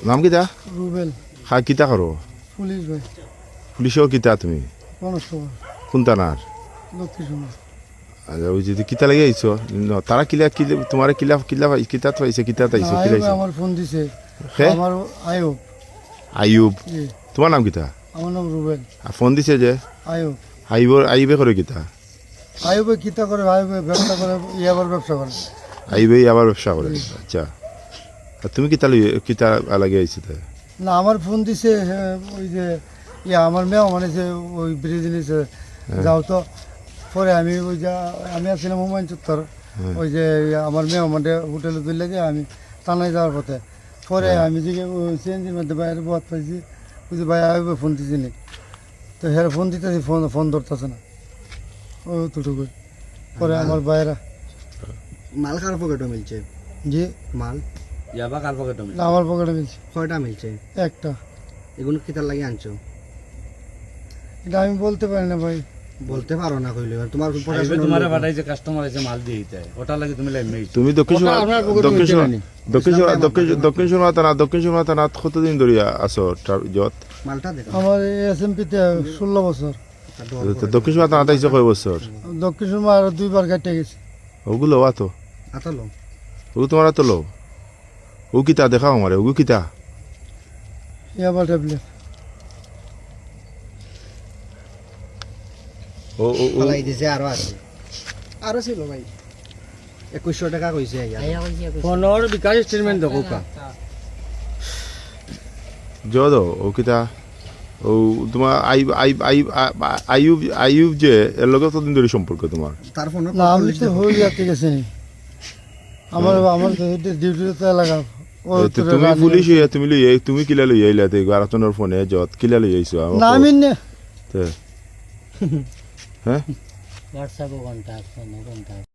নাম কিতা রুবেল খা কিতা করো পুলিশ ভাই পুলিশেও কিতা তুমি কনস্টেবল কোন থানার দক্ষিণ সুমা আচ্ছা ওই যদি কিতা লাগে আইছো তারা কিলা কিলা তোমার কিলা কিলা কিতা পাইছে কিতা তাইছো কিলা আইছো আমার ফোন দিছে হে আমার আয়ুব আইয়ুব জি তোমার নাম কিতা আমার নাম রুবেল আর ফোন দিছে যে আয়ুব আইবে করে কিতা আয়ুবে কিতা করে আয়ুবে ব্যবসা করে ইয়াবার ব্যবসা করে আইবে আবার ব্যবসা করে আচ্ছা আর তুমি কিতা কিতা লাগে আইছো তাই না আমার ফোন দিছে ওই যে আমার মেয়ে মানে যে ওই ব্রিজ নিচে যাও তো পরে আমি ওই যে আমি আসছিলাম হুমায়ুন চত্বর ওই যে আমার মেয়ে মানে হোটেলে তুললে যে আমি থানায় যাওয়ার পথে পরে আমি যে সিএনজির মধ্যে বাইরে বহাত পাইছি ওই যে ভাই আইবে ফোন দিছি নি তো হ্যাঁ ফোন দিতেছি ফোন ধরতেছে না ও তুটুকু পরে আমার বাইরা মাল কার পকেটে মিলছে জি মাল ইয়াবা কার পকেটে মিলছে? না আমার পকেটে মিলছে কয়টা মিলছে একটা এগুলো কিতার লাগে আনছো এটা আমি বলতে পারি না ভাই বলতে পারো না কইলে তোমার আইবে পড়াশোনা তোমারে পাঠাইছে কাস্টমার এসে মাল দিয়ে দিতে ওটা লাগে তুমি লাইন মেইছ তুমি দক্ষিণ সুরমা থানা কতদিন ধরে আছো যত মালটা দেখো আমার এসএমপিতে 16 বছর দক্ষিণ সুরমা থানা আইছো কয় বছর দক্ষিণ সুরমা আরো 2 বার কেটে গেছে ওগুলো তো আতালো ওগু তোমার তো লো ও কিতা দেখাও আমারে ওগু কিতা ইয়াবা ট্যাবলেট ও ও ও ফলাই দিছে আরো আছে আরো ছিল ভাই 2100 টাকা কইছে ফোনর বিকাশ স্টেটমেন্ট দেখো কা যদ ও কিতা ও তোমার আইয়ুব যে এর লগে কতদিন ধরে সম্পর্ক তোমার তার ফোন না আমি তো হয়ে যাতে গেছে নি আমার ডিউটিতে লাগা ও তো তুমি পুলিশ হইয়া তুমি কিলা লই আইলা তে গারাতনের ফোনে যত কিলা লই আইছো না আমি তে হ্যাঁ WhatsApp কন্টাক্ট